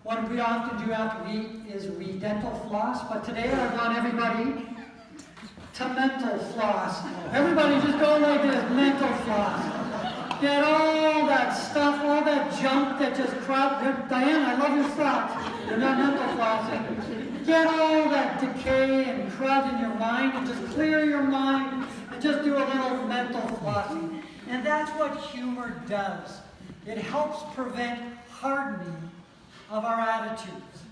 What we often do after we eat is we dental floss, but today I want everybody to mental floss. Everybody just go like this, mental floss. Get all that stuff, all that junk that just crowd. Diane, I love your socks. You're not mental flossing. Get all that decay and crud in your mind and just clear your mind and just do a little mental flossing. And that's what humor does. It helps prevent hardening of our attitudes.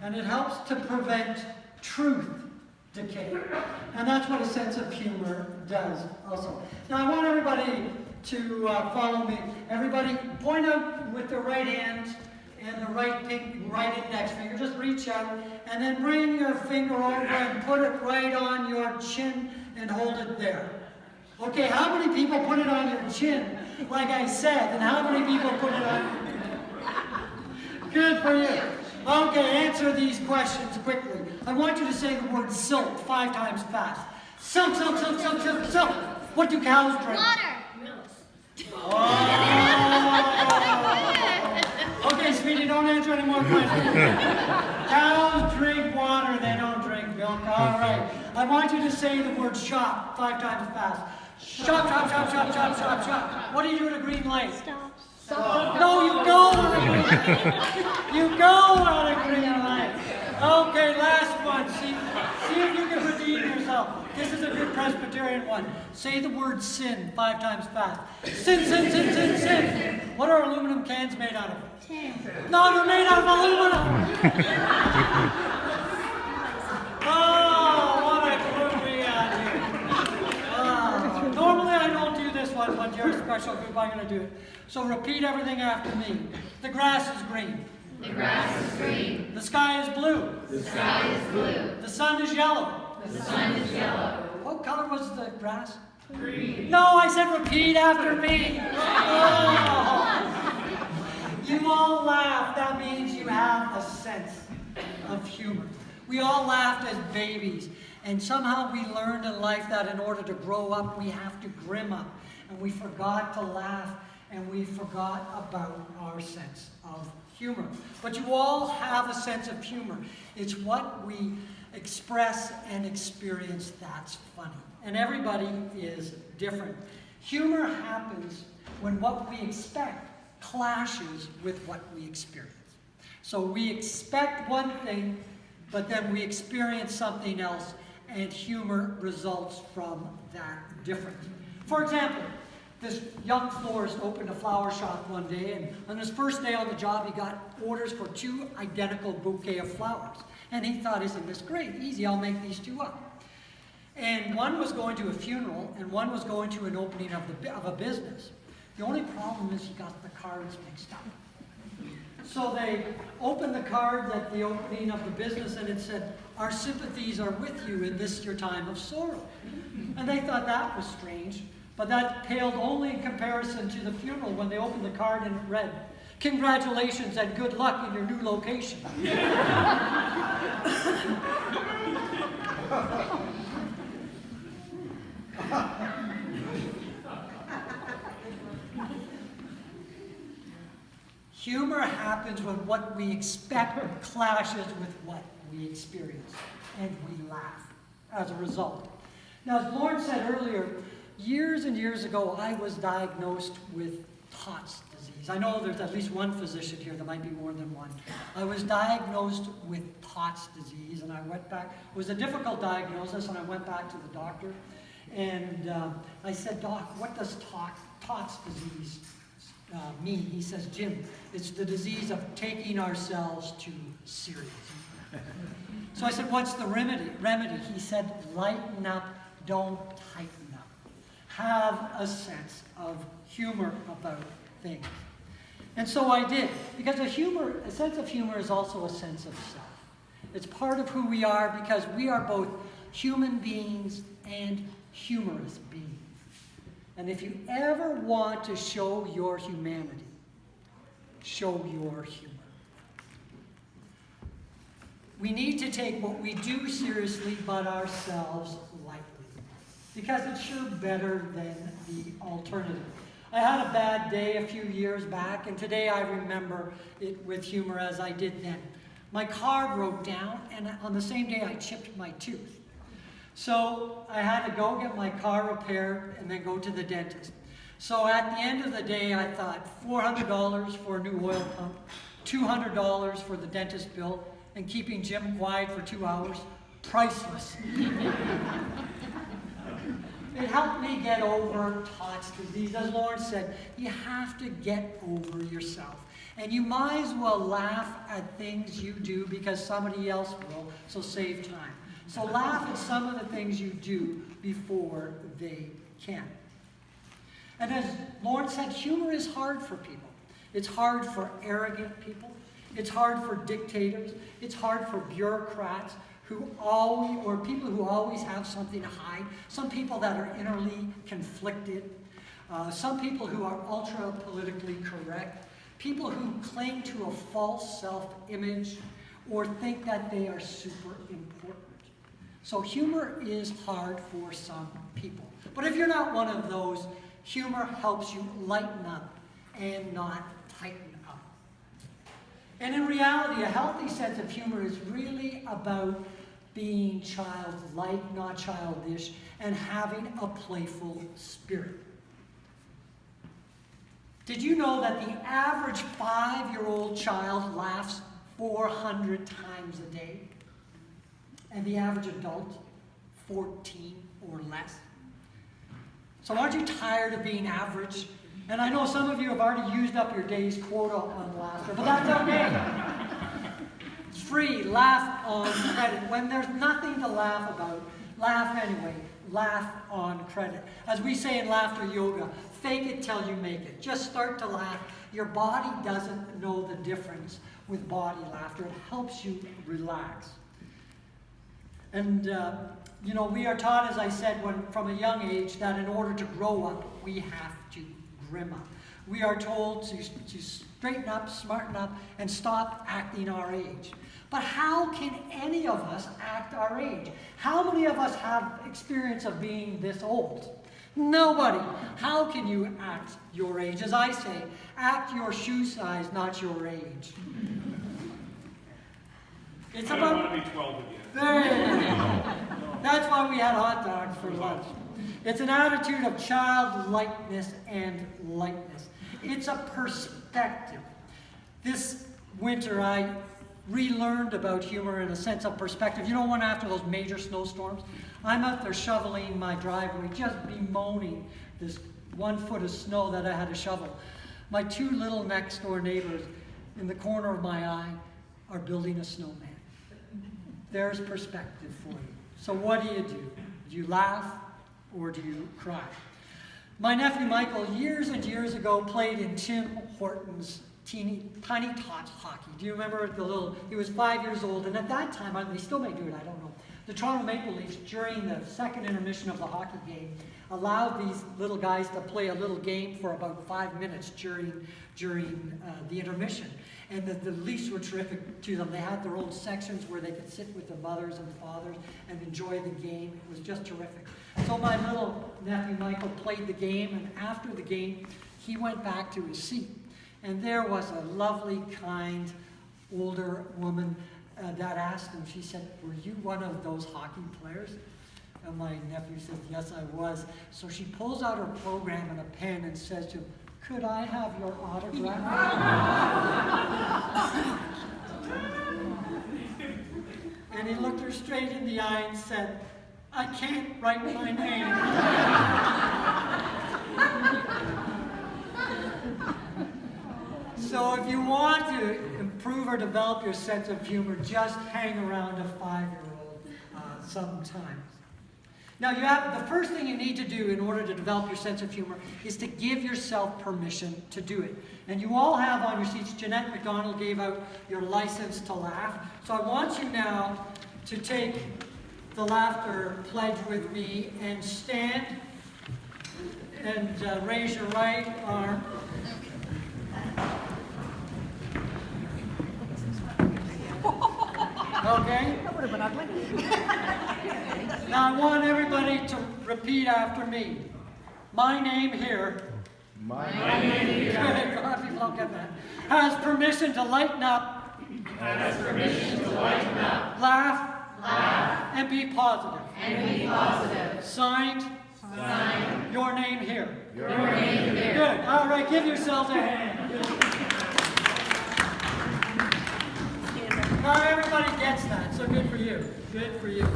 And it helps to prevent truth decay. And that's what a sense of humor does also. Now I want everybody to follow me. Everybody point out with the right hand and the right index finger. Just reach out and then bring your finger over and put it right on your chin and hold it there. Okay, how many people put it on your chin, like I said, and how many people put it on? Good for you. Okay, answer these questions quickly. I want you to say the word silk 5 times fast. Silk, silk, silk, silk, silk, silk. What do cows drink? Water. Oh. Okay, sweetie, don't answer any more questions. Cows drink water, they don't drink milk. All right. I want you to say the word shop 5 times fast. Shop, shop, shop, shop, shop, shop, shop. What do you do at a green light? Stop. No, you go at a green light. You go at a green light. Okay, last one. See if you can redeem yourself. This is a good Presbyterian one. Say the word sin 5 times fast. Sin, sin, sin, sin, sin. What are aluminum cans made out of? Tin. No, they're made out of aluminum. Oh, what a group we got here. Normally I don't do this one, but you're a special group. I'm going to do it. So repeat everything after me. The grass is green. The grass is green. The sky is blue. The sky is blue. The sun is yellow. The sun is yellow. What color was the grass? Green. No, I said repeat after me. Oh. You all laugh. That means you have a sense of humor. We all laughed as babies. And somehow we learned in life that in order to grow up, we have to grim up. And we forgot to laugh. And we forgot about our sense of humor. But you all have a sense of humor. It's what we express and experience that's funny. And everybody is different. Humor happens when what we expect clashes with what we experience. So we expect one thing, but then we experience something else, and humor results from that difference. For example, this young florist opened a flower shop one day, and on his first day on the job, he got orders for 2 identical bouquets of flowers. And he thought, isn't this great? Easy, I'll make these 2 up. And one was going to a funeral, and one was going to an opening of a business. The only problem is he got the cards mixed up. So they opened the cards at the opening of the business, and it said, "Our sympathies are with you in this your time of sorrow." And they thought that was strange. But that paled only in comparison to the funeral when they opened the card and it read, "Congratulations and good luck in your new location." Humor happens when what we expect clashes with what we experience, and we laugh as a result. Now, as Lauren said earlier, years and years ago, I was diagnosed with Tott's disease. I know there's at least one physician here, there might be more than one. I was diagnosed with Tott's disease, and I went back. It was a difficult diagnosis, and I went back to the doctor, and I said, "Doc, what does Tott's disease mean?" He says, "Jim, it's the disease of taking ourselves too seriously." So I said, "What's the remedy?" He said, "Lighten up, don't tighten up. Have a sense of humor about things." And so I did, because a sense of humor is also a sense of self. It's part of who we are, because we are both human beings and humorous beings. And if you ever want to show your humanity, show your humor. We need to take what we do seriously, but ourselves lightly, because it's sure better than the alternative. I had a bad day a few years back, and today I remember it with humor as I did then. My car broke down, and on the same day I chipped my tooth. So I had to go get my car repaired and then go to the dentist. So at the end of the day, I thought $400 for a new oil pump, $200 for the dentist bill, and keeping Jim quiet for 2 hours, priceless. It helped me get over Tott's disease. As Lauren said, you have to get over yourself. And you might as well laugh at things you do because somebody else will, so save time. So laugh at some of the things you do before they can. And as Lauren said, humor is hard for people. It's hard for arrogant people. It's hard for dictators. It's hard for bureaucrats who always, or people who always have something to hide. Some people that are innerly conflicted. Some people who are ultra politically correct. People who cling to a false self-image or think that they are super important. So humor is hard for some people. But if you're not one of those, humor helps you lighten up and not tighten up. And in reality, a healthy sense of humor is really about being childlike, not childish, and having a playful spirit. Did you know that the average 5-year-old child laughs 400 times a day? And the average adult, 14 or less? So aren't you tired of being average? And I know some of you have already used up your day's quota on laughter, but that's okay. It's free. Laugh on credit. When there's nothing to laugh about, laugh anyway. Laugh on credit. As we say in laughter yoga, fake it till you make it. Just start to laugh. Your body doesn't know the difference with body laughter. It helps you relax. And, you know, we are taught, as I said, from a young age, that in order to grow up, we have to grim up. We are told to straighten up, smarten up, and stop acting our age. But how can any of us act our age? How many of us have experience of being this old? Nobody. How can you act your age? As I say, act your shoe size, not your age. It's I don't want to be 12 again. There you go. That's why we had hot dogs for lunch. It's an attitude of childlikeness and lightness. It's a perspective. This winter I relearned about humor in a sense of perspective. You know, one after those major snowstorms, I'm out there shoveling my driveway, just bemoaning this 1 foot of snow that I had to shovel. My 2 little next door neighbors in the corner of my eye are building a snowman. There's perspective for you. So what do? Do you laugh or do you cry? My nephew Michael, years and years ago, played in Tim Horton's Tiny Tots hockey. Do you remember he was 5 years old, and at that time, they still may do it, I don't know. The Toronto Maple Leafs, during the second intermission of the hockey game, allowed these little guys to play a little game for about 5 minutes during the intermission. And the Leafs were terrific to them. They had their own sections where they could sit with the mothers and fathers and enjoy the game. It was just terrific. So my little nephew Michael played the game, and after the game, he went back to his seat. And there was a lovely, kind, older woman that asked him, she said, "Were you one of those hockey players?" And my nephew says, "Yes, I was." So she pulls out her program and a pen and says to him, "Could I have your autograph?" And he looked her straight in the eye and said, "I can't write my name." So if you want to improve or develop your sense of humor, just hang around a 5-year-old sometimes. Now, the first thing you need to do in order to develop your sense of humor is to give yourself permission to do it. And you all have on your seats, Jeanette McDonald gave out your license to laugh. So I want you now to take the laughter pledge with me and stand and raise your right arm. Okay? That would have been ugly. Now I want everybody to repeat after me. My name here My Good, God, people don't get that. Has permission to lighten up. Has permission to lighten up. Laugh. And be positive. And be positive. Signed. Sign. Your name here. Your name here. Good. All right, give yourselves a hand. Not everybody gets that, so good for you. Good for you.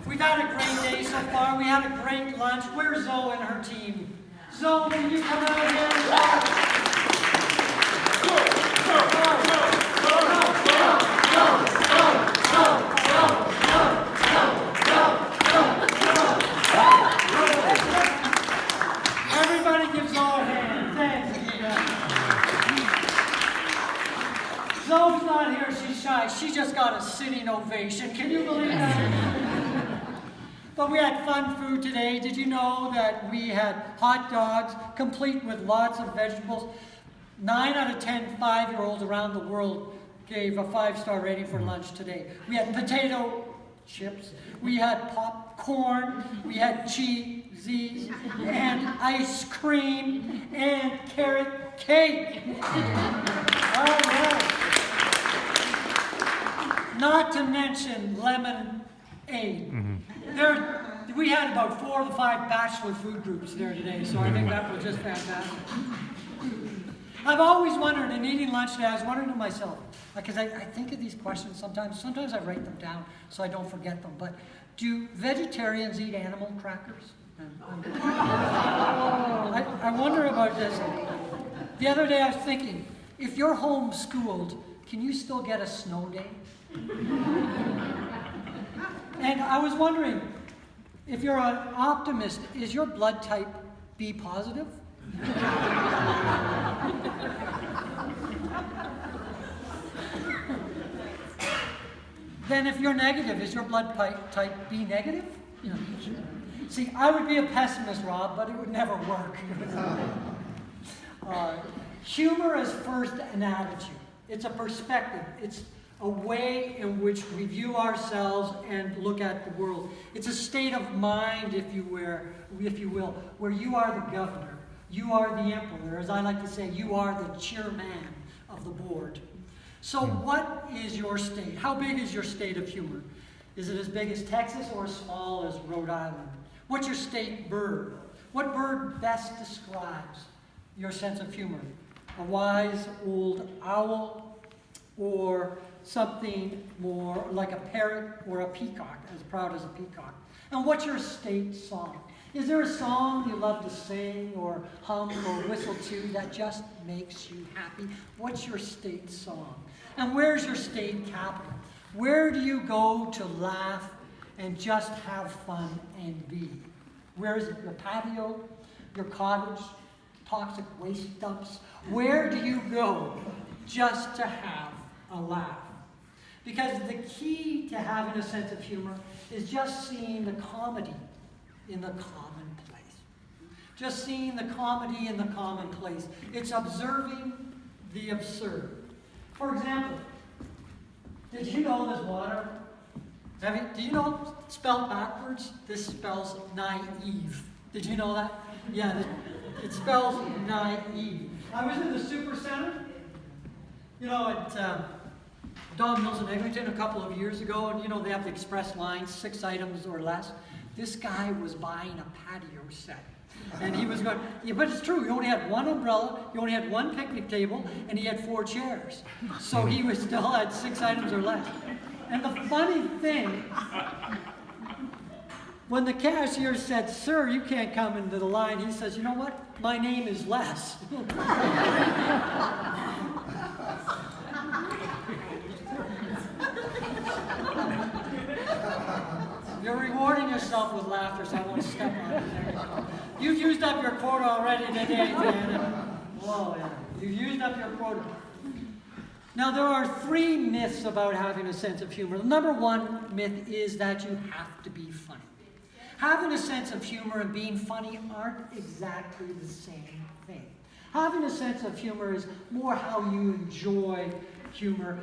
We've had a great day so far. We had a great lunch. Where's Zoe and her team? Zoe, will you come out here? Everybody give Zoe a hand. Thanks. Zoe's not here. She's shy. She just got a sitting ovation. Can you believe that? But we had fun food today. Did you know that we had hot dogs, complete with lots of vegetables? 9 out of 10 5-year-olds around the world gave a 5-star rating for lunch today. We had potato chips, we had popcorn, we had cheesies, and ice cream, and carrot cake. All right. Not to mention lemonade. We had about 4 to 5 bachelor food groups there today, so I think that was just fantastic. I've always wondered, in eating lunch today, I was wondering to myself, because I think of these questions sometimes I write them down so I don't forget them, but do vegetarians eat animal crackers? I wonder about this. The other day I was thinking, if you're homeschooled, can you still get a snow day? And I was wondering, if you're an optimist, is your blood type B positive? Then if you're negative, is your blood type B negative? You know. See, I would be a pessimist, Rob, but it would never work. Humor is first an attitude. It's a perspective. It's a way in which we view ourselves and look at the world. It's a state of mind, if you will, where you are the governor, you are the emperor, as I like to say, you are the chairman of the board. So what is your state? How big is your state of humor? Is it as big as Texas or as small as Rhode Island? What's your state bird? What bird best describes your sense of humor? A wise old owl, or something more like a parrot or a peacock, as proud as a peacock? And what's your state song? Is there a song you love to sing or hum or whistle to that just makes you happy? What's your state song? And where's your state capital? Where do you go to laugh and just have fun and be? Where is it? Your patio? Your cottage? Toxic waste dumps? Where do you go just to have a laugh? Because the key to having a sense of humor is just seeing the comedy in the commonplace. Just seeing the comedy in the commonplace. It's observing the absurd. For example, did you know this water? Do you know spelled backwards? This spells naive. Did you know that? Yeah, it spells naive. I was in the Super Center, at Don Mills in Eglinton a couple of years ago, and they have the express lines, 6 items or less. This guy was buying a patio set. And he was going, yeah, but it's true, he only had 1 umbrella, he only had 1 picnic table, and he had 4 chairs. So he was still had 6 items or less. And the funny thing, when the cashier said, "Sir, you can't come into the line," he says, "You know what? My name is Les." You're rewarding yourself with laughter, so I won't step on it. You've used up your quota already today, Dan. Whoa, yeah. You've used up your quota. Now, there are 3 myths about having a sense of humor. The number 1 myth is that you have to be funny. Having a sense of humor and being funny aren't exactly the same thing. Having a sense of humor is more how you enjoy humor.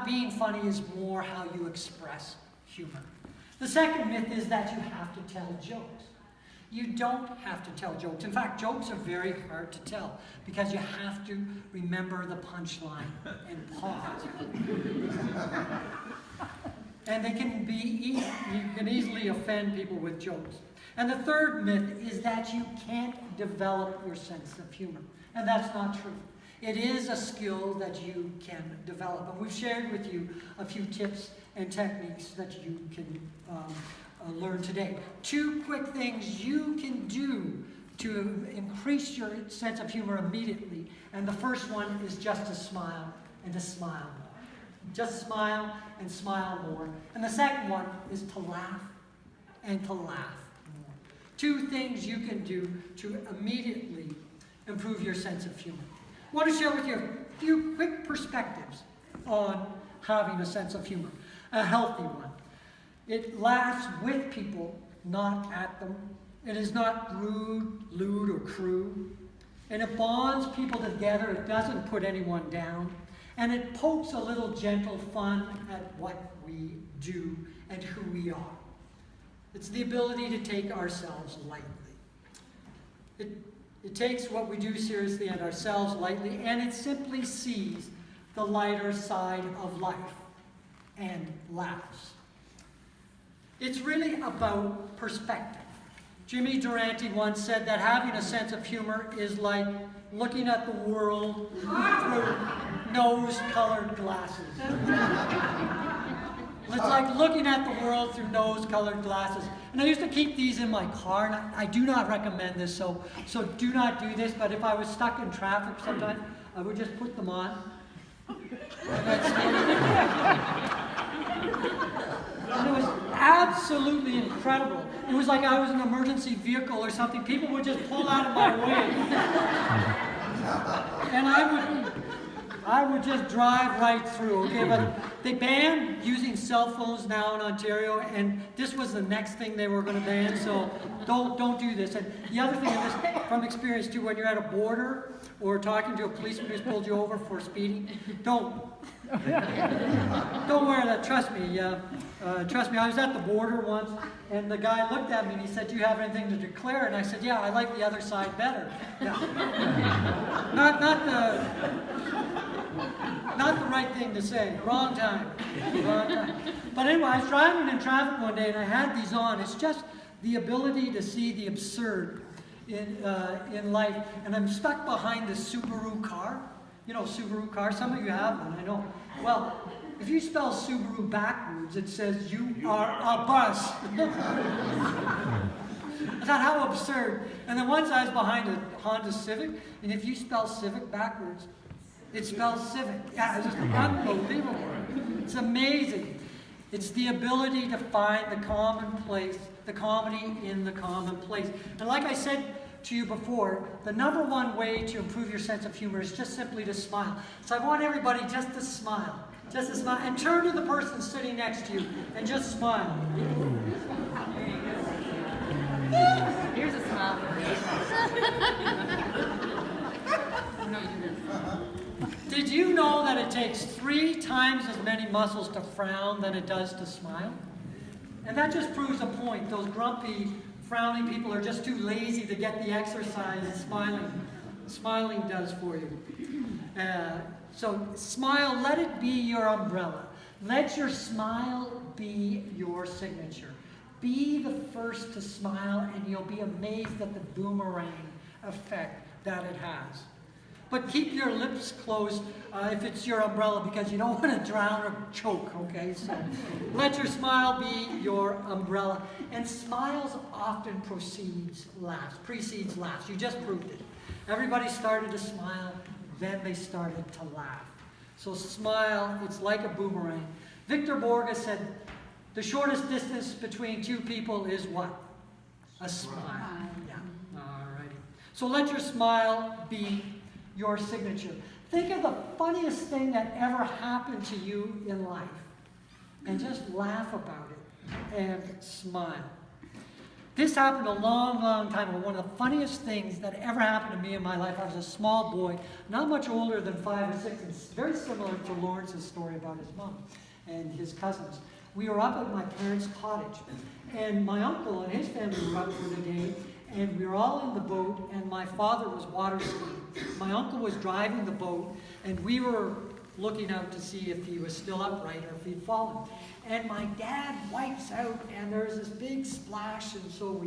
Being funny is more how you express humor. The second myth is that you have to tell jokes. You don't have to tell jokes. In fact, jokes are very hard to tell because you have to remember the punchline and pause. And they can be you can easily offend people with jokes. And the third myth is that you can't develop your sense of humor. And that's not true. It is a skill that you can develop. And we've shared with you a few tips and techniques that you can learn today. 2 quick things you can do to increase your sense of humor immediately. And the first one is just to smile and to smile more. Just smile and smile more. And the second one is to laugh and to laugh more. 2 things you can do to immediately improve your sense of humor. I want to share with you a few quick perspectives on having a sense of humor. A healthy one. It laughs with people, not at them. It is not rude, lewd, or crude. And it bonds people together. It doesn't put anyone down. And it pokes a little gentle fun at what we do and who we are. It's the ability to take ourselves lightly. It takes what we do seriously and ourselves lightly, and it simply sees the lighter side of life and laughs. It's really about perspective. Jimmy Durante once said that having a sense of humor is like looking at the world through nose-colored glasses. It's like looking at the world through nose-colored glasses. And I used to keep these in my car, and I do not recommend this, so do not do this. But if I was stuck in traffic sometimes, I would just put them on. And it was absolutely incredible. It was like I was an emergency vehicle or something. People would just pull out of my way. And I would just drive right through, okay? But they banned using cell phones now in Ontario, and this was the next thing they were going to ban, so don't do this. And the other thing, and this from experience too, when you're at a border or talking to a policeman who's pulled you over for speeding, don't wear that. Trust me. I was at the border once, and the guy looked at me and he said, "Do you have anything to declare?" And I said, "Yeah, I like the other side better." Yeah. Not the right thing to say. Wrong time. But anyway, I was driving in traffic one day and I had these on. It's just the ability to see the absurd in life. And I'm stuck behind this Subaru car. You know, Subaru car. Some of you have one, I know. Well, if you spell Subaru backwards, it says you are a bus. I thought, how absurd. And then once I was behind a Honda Civic, and if you spell Civic backwards, it spells civic. Yeah, it's just unbelievable. It's amazing. It's the ability to find the commonplace, the comedy in the commonplace. And like I said to you before, the number one way to improve your sense of humor is just simply to smile. So I want everybody just to smile. Just to smile. And turn to the person sitting next to you and just smile. Here's a smile for No, you didn't. Did you know that it takes 3 times as many muscles to frown than it does to smile? And that just proves a point. Those grumpy, frowning people are just too lazy to get the exercise smiling does for you. So smile, let it be your umbrella. Let your smile be your signature. Be the first to smile and you'll be amazed at the boomerang effect that it has. But keep your lips closed if it's your umbrella because you don't want to drown or choke, okay? So let your smile be your umbrella. And smiles often precedes laughs. You just proved it. Everybody started to smile, then they started to laugh. So smile, it's like a boomerang. Victor Borge said, the shortest distance between 2 people is what? A smile. Yeah, all righty. So let your smile be your signature. Think of the funniest thing that ever happened to you in life and just laugh about it and smile. This happened a long, long time ago. One of the funniest things that ever happened to me in my life. I was a small boy, not much older than 5 or 6, and very similar to Lawrence's story about his mom and his cousins. We were up at my parents' cottage, and my uncle and his family were up for the day, And we were all in the boat, and my father was water skiing. My uncle was driving the boat, and we were looking out to see if he was still upright or if he'd fallen. And my dad wipes out, and there's this big splash, and so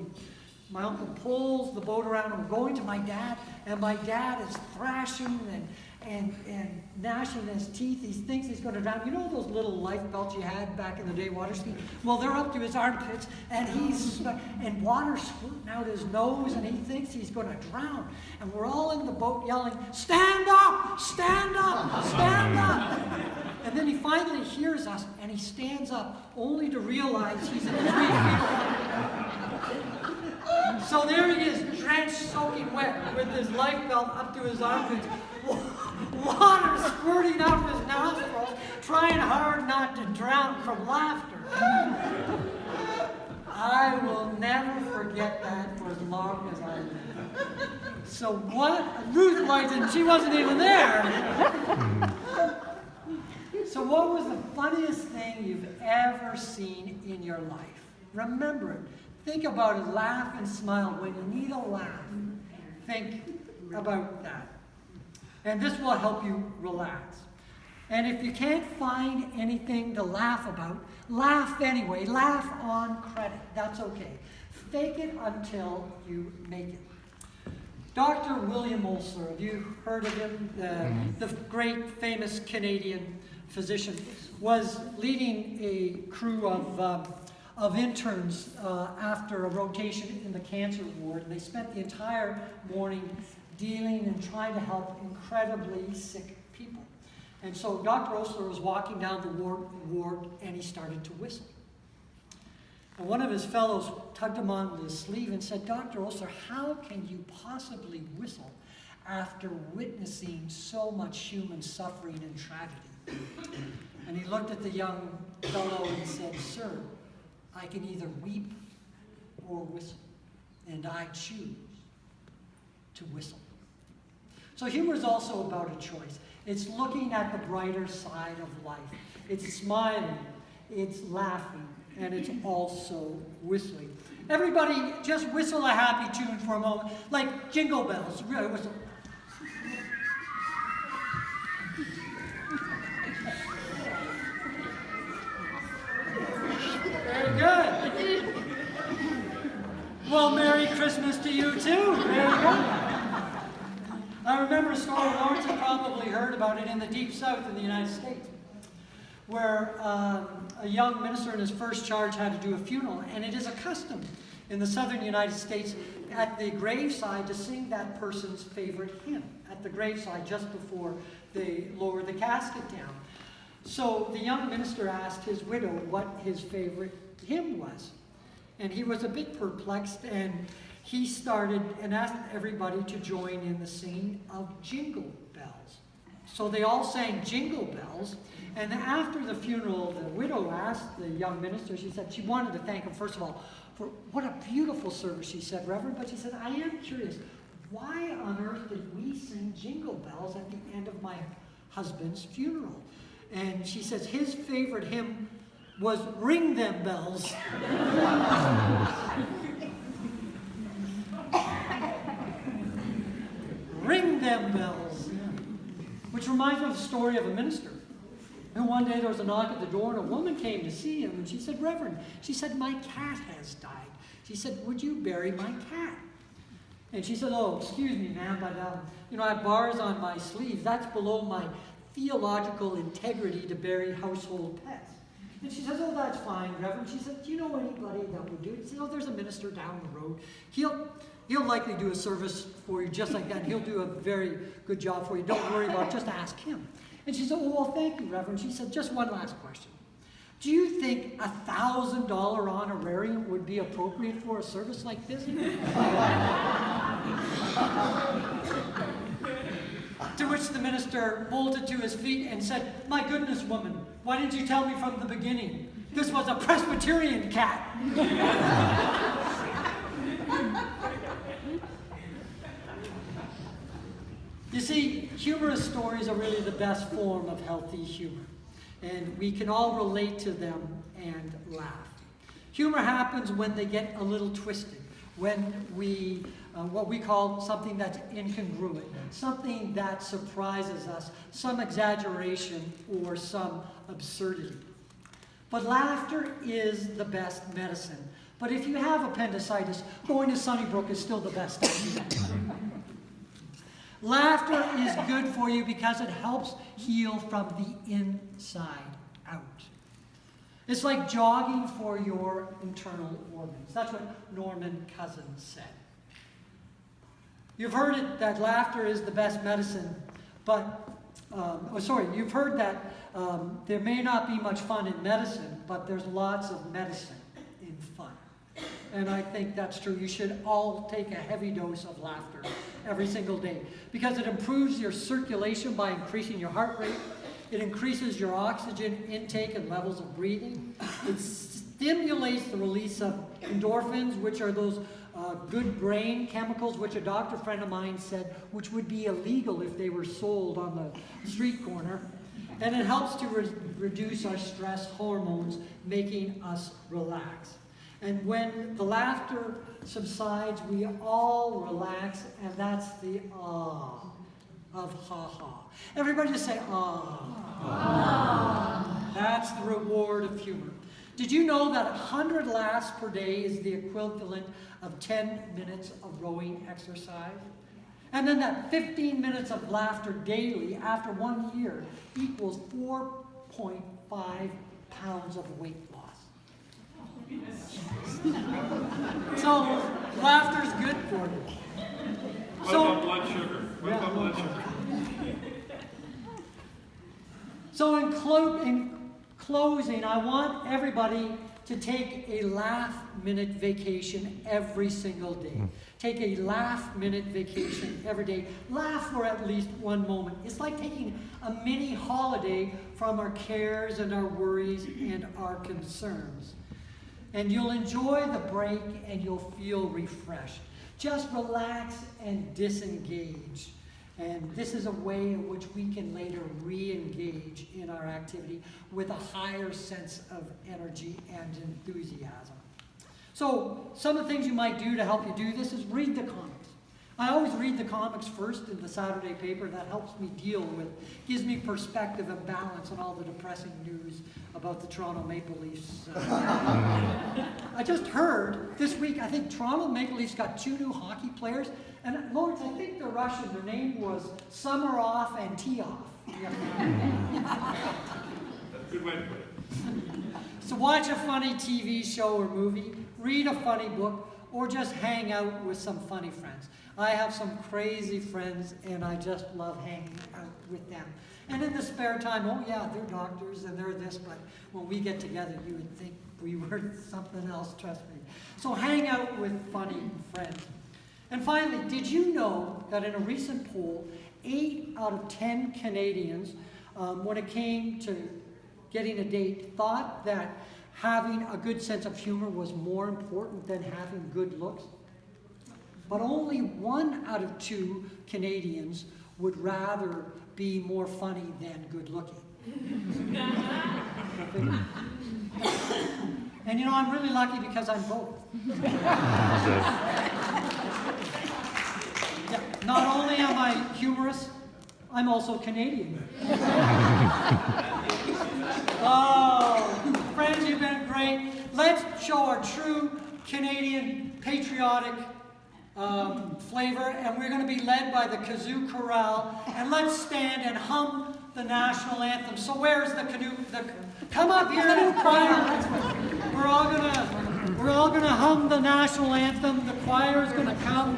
my uncle pulls the boat around, and we're going to my dad, and my dad is thrashing and gnashing his teeth. He thinks he's going to drown. You know those little life belts you had back in the day, water skiing? Well, they're up to his armpits, and water's squirting out his nose, and he thinks he's going to drown. And we're all in the boat yelling, "Stand up! Stand up! Stand up!" And then he finally hears us, and he stands up, only to realize he's in 3 feet of water. So there he is, drenched, soaking wet, with his life belt up to his armpits, water squirting out of his nostrils, trying hard not to drown from laughter. I will never forget that for as long as I live. So what? Ruth liked it, and she wasn't even there. So what was the funniest thing you've ever seen in your life? Remember it. Think about it. Laugh and smile. When you need a laugh, think about that. And this will help you relax. And if you can't find anything to laugh about, laugh anyway. Laugh on credit. That's okay. Fake it until you make it. Dr. William Osler, have you heard of him? The great famous Canadian physician, was leading a crew of interns after a rotation in the cancer ward. And they spent the entire morning dealing and trying to help incredibly sick people. And so Dr. Osler was walking down the ward and he started to whistle. And one of his fellows tugged him on the sleeve and said, "Dr. Osler, how can you possibly whistle after witnessing so much human suffering and tragedy?" And he looked at the young fellow and said, "Sir, I can either weep or whistle, and I choose to whistle." So humor is also about a choice. It's looking at the brighter side of life. It's smiling, it's laughing, and it's also whistling. Everybody just whistle a happy tune for a moment, like Jingle Bells. Really whistle. Very good. Well, Merry Christmas to you too. There you go. I remember a story, Lawrence had probably heard about it, in the Deep South in the United States, where a young minister in his first charge had to do a funeral, and it is a custom in the southern United States at the graveside to sing that person's favorite hymn at the graveside just before they lower the casket down. So the young minister asked his widow what his favorite hymn was. And he was a bit perplexed, and he started and asked everybody to join in the singing of Jingle Bells. So they all sang Jingle Bells, and after the funeral, the widow asked the young minister, she said she wanted to thank him, first of all, for what a beautiful service, she said, Reverend, but she said, I am curious, why on earth did we sing Jingle Bells at the end of my husband's funeral? And she says his favorite hymn was Ring Them Bells. Ring Them Bells. Yeah. Which reminds me of the story of a minister. And one day there was a knock at the door and a woman came to see him and she said, Reverend, she said, my cat has died. She said, would you bury my cat? And she said, oh, excuse me, ma'am, but I have bars on my sleeves. That's below my theological integrity to bury household pets. And she says, oh, that's fine, Reverend. She said, do you know anybody that would do it? She said, oh, there's a minister down the road. He'll likely do a service for you just like that. He'll do a very good job for you. Don't worry about it. Just ask him. And she said, oh, well, thank you, Reverend. She said, just one last question. Do you think $1,000 honorarium would be appropriate for a service like this? To which the minister bolted to his feet and said, my goodness, woman, why didn't you tell me from the beginning? This was a Presbyterian cat. You see, humorous stories are really the best form of healthy humor. And we can all relate to them and laugh. Humor happens when they get a little twisted, when we, what we call something that's incongruent, something that surprises us, some exaggeration or some absurdity. But laughter is the best medicine. But if you have appendicitis, going to Sunnybrook is still the best thing. Laughter is good for you because it helps heal from the inside out. It's like jogging for your internal organs. That's what Norman Cousins said. You've heard it that laughter is the best medicine, but, you've heard that there may not be much fun in medicine, but there's lots of medicine in fun. And I think that's true. You should all take a heavy dose of laughter every single day because it improves your circulation by increasing your heart rate. It increases your oxygen intake and levels of breathing. It stimulates the release of endorphins, which are those good brain chemicals, which a doctor friend of mine said, which would be illegal if they were sold on the street corner. And it helps to reduce our stress hormones, making us relax. And when the laughter subsides, we all relax, and that's the ah of ha-ha. Everybody just say ah. Ah. That's the reward of humor. Did you know that 100 laughs per day is the equivalent of 10 minutes of rowing exercise? And then that 15 minutes of laughter daily after 1 year equals 4.5 pounds of weight loss. So, laughter's good for you. What about blood sugar? What about blood sugar? So in closing, I want everybody to take a laugh-minute vacation every single day. Take a laugh-minute vacation every day. Laugh for at least one moment. It's like taking a mini holiday from our cares and our worries and our concerns. And you'll enjoy the break and you'll feel refreshed. Just relax and disengage. And this is a way in which we can later re-engage in our activity with a higher sense of energy and enthusiasm. So some of the things you might do to help you do this is read the comics. I always read the comics first in the Saturday paper. That helps me deal with, gives me perspective and balance on all the depressing news about the Toronto Maple Leafs. I just heard this week, I think Toronto Maple Leafs got 2 new hockey players. And Lawrence, I think they're Russian. Their name was Samarov and Tiov. That's a good way to put it. So watch a funny TV show or movie, read a funny book, or just hang out with some funny friends. I have some crazy friends, and I just love hanging out with them. And in the spare time, oh yeah, they're doctors and they're this, but when we get together, you would think we were something else, trust me. So hang out with funny friends. And finally, did you know that in a recent poll, 8 out of 10 Canadians, when it came to getting a date, thought that having a good sense of humor was more important than having good looks? But only 1 out of 2 Canadians would rather be more funny than good looking. And you know, I'm really lucky because I'm both. Yeah, not only am I humorous, I'm also Canadian. Oh, friends, you've been great. Let's show our true Canadian patriotic flavor, and we're going to be led by the Kazoo Chorale. And let's stand and hum the national anthem. So where's the canoe? Come up here and choir. We're all gonna hum the national anthem. The choir is gonna come.